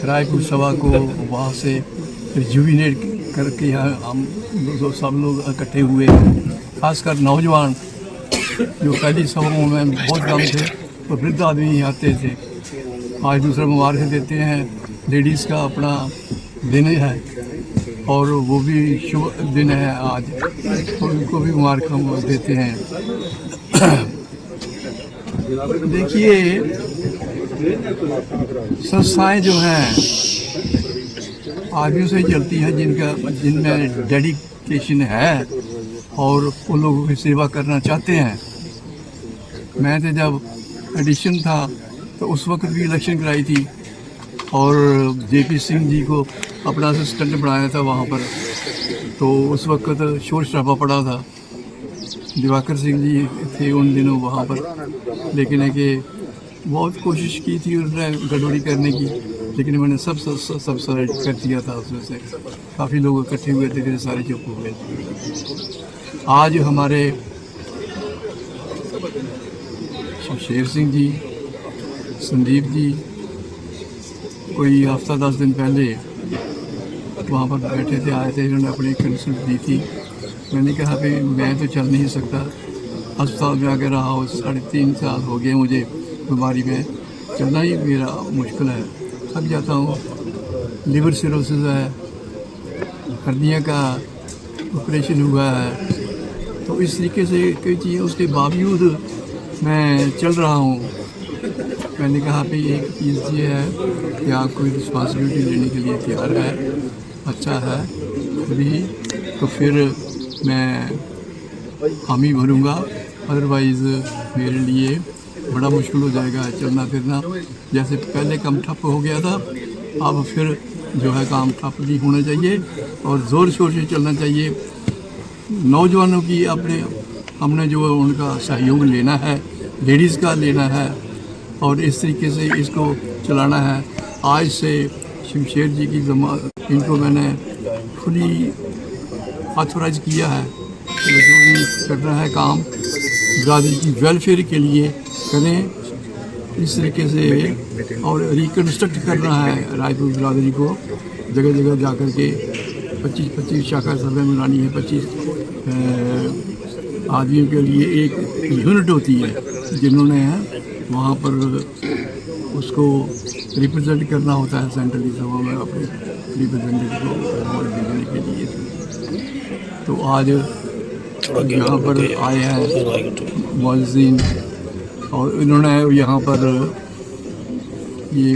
रायपुर सभा को वहाँ से रिजुविनेट करके यहाँ हम सब लोग इकट्ठे हुए, खासकर नौजवान जो पहली सभाओं में बहुत कम थे तो वृद्ध आदमी ही आते थे। आज दूसरा मुबारक देते हैं, लेडीज़ का अपना दिन है और वो भी शुभ दिन है आज, तो उनको भी मुबारक हम देते हैं। देखिए, संस्थाएं जो हैं आदमियों से चलती हैं जिनमें डेडिकेशन है और उन लोगों की सेवा करना चाहते हैं। मैं तो जब एडिशन था तो उस वक्त भी इलेक्शन कराई थी और जेपी सिंह जी को अपना असिस्टेंट बनाया था वहाँ पर, तो उस वक्त शोर शराबा पड़ा था। दिवाकर सिंह जी थे उन दिनों वहाँ पर, लेकिन है कि बहुत कोशिश की थी उन्होंने गड़बड़ी करने की, लेकिन मैंने सब साइड कर दिया था। उसमें से काफ़ी लोग इकट्ठे हुए थे, फिर सारे चुप हो गए। आज हमारे शमशेर सिंह जी, संदीप जी कोई हफ्ता 10 दिन पहले वहाँ पर बैठे थे, आए थे, इन्होंने अपनी कंसल्ट दी थी। मैंने कहा भाई मैं तो चल नहीं सकता, अस्पताल में आकर रहा हो, 3.5 साल हो गए मुझे बीमारी में, चलना ही मेरा मुश्किल है, थक जाता हूँ। लिवर सिरोसिस है, हर्निया का ऑपरेशन हुआ है, तो इस तरीके से कई चीज़ें उसके बावजूद मैं चल रहा हूँ। मैंने कहा भाई एक चीज़ ये है कि आप कोई रिस्पॉन्सिबिलिटी लेने के लिए तैयार है, अच्छा है भी, तो फिर मैं हामी भरूँगा, अदरवाइज़ मेरे लिए बड़ा मुश्किल हो जाएगा चलना फिरना। जैसे पहले काम ठप हो गया था, अब फिर जो है काम ठप नहीं होना चाहिए और ज़ोर शोर से चलना चाहिए। नौजवानों की हमने जो उनका सहयोग लेना है, लेडीज़ का लेना है और इस तरीके से इसको चलाना है। आज से शमशेर जी की इनको मैंने खुली ऑथोराइज किया है कि जो भी करना है काम बिरादरी की वेलफेयर के लिए करें, इस तरीके से, और रिकन्स्ट्रक्ट करना है रायपुर बिरादरी को, जगह जगह जा कर के 25 शाखा सभा बनानी है। 25 आदमियों के लिए एक यूनिट होती है, जिन्होंने वहाँ पर उसको रिप्रेजेंट करना होता है सेंट्रली सभा में अपने रिप्रेजेंटेटिव को वोट देने के लिए। तो आज यहाँ पर आए हैं मुअज्जिन और इन्होंने यहाँ पर ये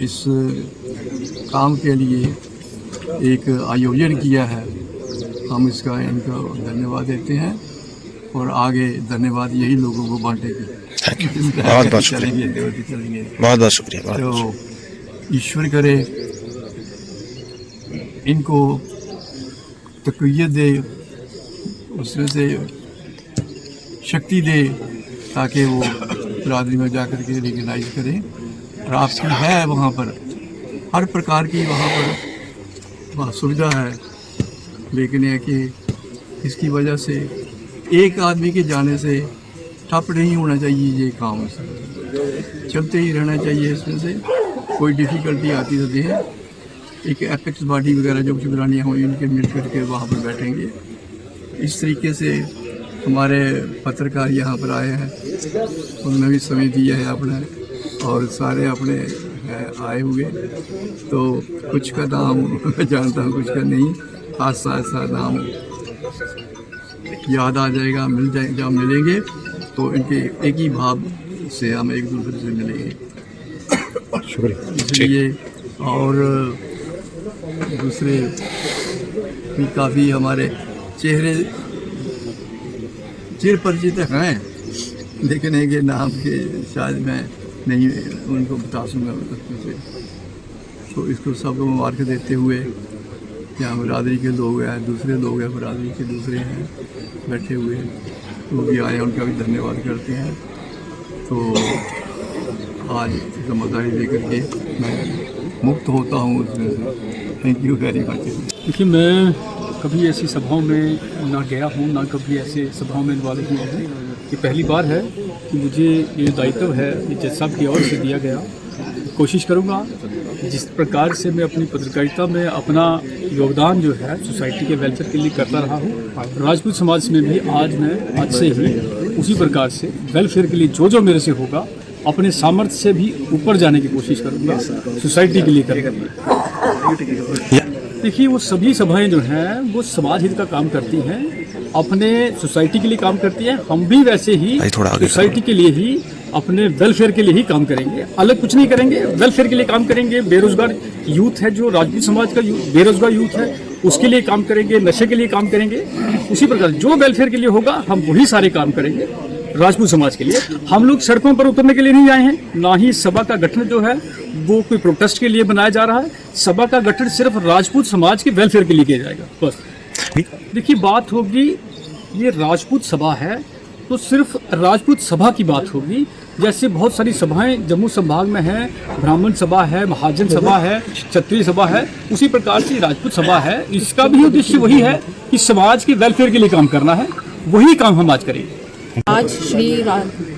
इस काम के लिए एक आयोजन किया है। हम इसका इनको धन्यवाद देते हैं और आगे धन्यवाद यही लोगों को बांटेगी। बहुत बहुत शुक्रिया, बहुत बहुत शुक्रिया। तो ईश्वर करे इनको तक़वियत दे, उसमें से शक्ति दे, ताकि वो बिरादरी में जा कर के रिकगनाइज करें। और आपकी है वहाँ पर हर प्रकार की वहाँ पर सुविधा है, लेकिन है कि इसकी वजह से एक आदमी के जाने से ठप नहीं होना चाहिए। ये काम चलते ही रहना चाहिए। इसमें से कोई डिफ़िकल्टी आती रहती है, एक एपेक्स बॉडी वगैरह जो कुछ बनानी हो, इनके मिल कर के वहाँ पर बैठेंगे। इस तरीके से हमारे पत्रकार यहाँ पर आए हैं, उन्होंने भी समय दिया है अपना, और सारे अपने आए हुए, तो कुछ का नाम मैं जानता हूँ, कुछ का नहीं। आज साथ नाम याद आ जाएगा, मिल जाएगा। जब मिलेंगे तो इनके एक ही भाव से हम एक दूसरे से मिलेंगे। शुक्रिया। इसलिए और दूसरे भी काफ़ी हमारे चेहरे चिर परिचित हैं, लेकिन एक नाम के शायद मैं नहीं उनको बता सूँगा से। तो इसको सबको मुबारक देते हुए, यहाँ बिरादरी के लोग हैं, दूसरे लोग हैं बिरादरी के, दूसरे हैं बैठे हुए, वो भी आए, उनका भी धन्यवाद करते हैं। तो आज जिम्मेदारी लेकर के मैं मुक्त होता हूँ उसमें से। Thank you very much. देखिए, मैं कभी ऐसी सभाओं में ना गया हूँ, ना कभी ऐसे सभाओं में इन्वॉल्व हुआ हूँ। ये पहली बार है कि मुझे ये दायित्व है, ये जज साहब की ओर से दिया गया कोशिश करूँगा जिस प्रकार से मैं अपनी पत्रकारिता में अपना योगदान जो है सोसाइटी के वेलफेयर के लिए करता रहा हूँ, राजपूत समाज में भी आज से ही उसी प्रकार से वेलफेयर के लिए जो मेरे से होगा अपने सामर्थ्य से भी ऊपर जाने की कोशिश करूँगा, सोसाइटी के लिए करूँगा। देखिए वो सभी सभाएं जो हैं वो समाज हित का काम करती हैं, अपने सोसाइटी के लिए काम करती हैं। हम भी वैसे ही सोसाइटी के लिए ही अपने वेलफेयर के लिए ही काम करेंगे, अलग कुछ नहीं करेंगे, वेलफेयर के लिए काम करेंगे। बेरोजगार यूथ है जो राजपूत समाज का बेरोजगार यूथ है उसके लिए काम करेंगे, नशे के लिए काम करेंगे। उसी प्रकार जो वेलफेयर के लिए होगा हम वही सारे काम करेंगे राजपूत समाज के लिए। हम लोग सड़कों पर उतरने के लिए नहीं आए हैं, ना ही सभा का गठन जो है वो कोई प्रोटेस्ट के लिए बनाया जा रहा है। सभा का गठन सिर्फ राजपूत समाज के वेलफेयर के लिए किया जाएगा बस। देखिए बात होगी ये राजपूत सभा है तो सिर्फ राजपूत सभा की बात होगी। जैसे बहुत सारी सभाएं जम्मू संभाग में हैं, ब्राह्मण सभा है, महाजन सभा है, क्षत्रिय सभा है, उसी प्रकार से राजपूत सभा है। इसका भी उद्देश्य वही है कि समाज के वेलफेयर के लिए काम करना है, वही काम हम आज करेंगे। आज श्री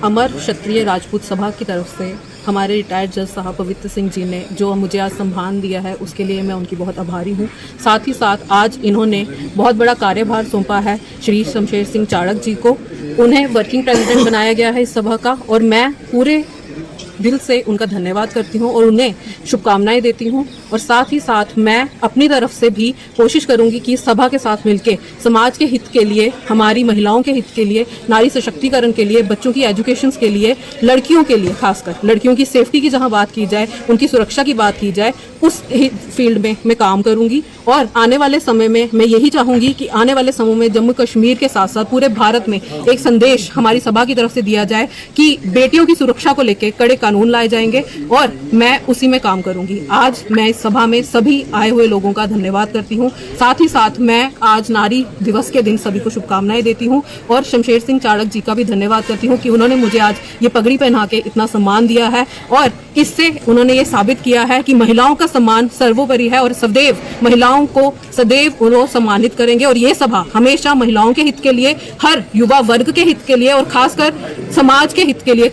अमर क्षत्रिय राजपूत सभा की तरफ से हमारे रिटायर्ड जज साहब पवित्र सिंह जी ने जो मुझे आज सम्मान दिया है उसके लिए मैं उनकी बहुत आभारी हूँ। साथ ही साथ आज इन्होंने बहुत बड़ा कार्यभार सौंपा है श्री शमशेर सिंह चाड़क जी को, उन्हें वर्किंग प्रेसिडेंट बनाया गया है इस सभा का और मैं पूरे दिल से उनका धन्यवाद करती हूँ और उन्हें शुभकामनाएं देती हूँ। और साथ ही साथ मैं अपनी तरफ से भी कोशिश करूँगी कि सभा के साथ मिलके समाज के हित के लिए, हमारी महिलाओं के हित के लिए, नारी सशक्तिकरण के लिए, बच्चों की एजुकेशन के लिए, लड़कियों के लिए, खासकर लड़कियों की सेफ्टी की जहाँ बात की जाए, उनकी सुरक्षा की बात की जाए, उस फील्ड में मैं काम करूँगी। और आने वाले समय में मैं यही चाहूँगी कि आने वाले समय में जम्मू कश्मीर के साथ साथ पूरे भारत में एक संदेश हमारी सभा की तरफ से दिया जाए कि बेटियों की सुरक्षा को लेकर कड़े कानून लाए जाएंगे और मैं उसी में काम करूंगी। आज मैं इस सभा में सभी आए हुए लोगों का धन्यवाद करती हूं। साथ ही साथ मैं आज नारी दिवस के दिन सभी को शुभकामनाएं देती हूं और शमशेर सिंह चाड़क जी का भी धन्यवाद करती हूं कि उन्होंने मुझे आज ये पगड़ी पहना के इतना सम्मान दिया है और इससे उन्होंने ये साबित किया है कि महिलाओं का सम्मान सर्वोपरि है और सदैव महिलाओं को सदैव उन्हें सम्मानित करेंगे। और ये सभा हमेशा महिलाओं के हित के लिए, हर युवा वर्ग के हित के लिए और खासकर समाज के हित के लिए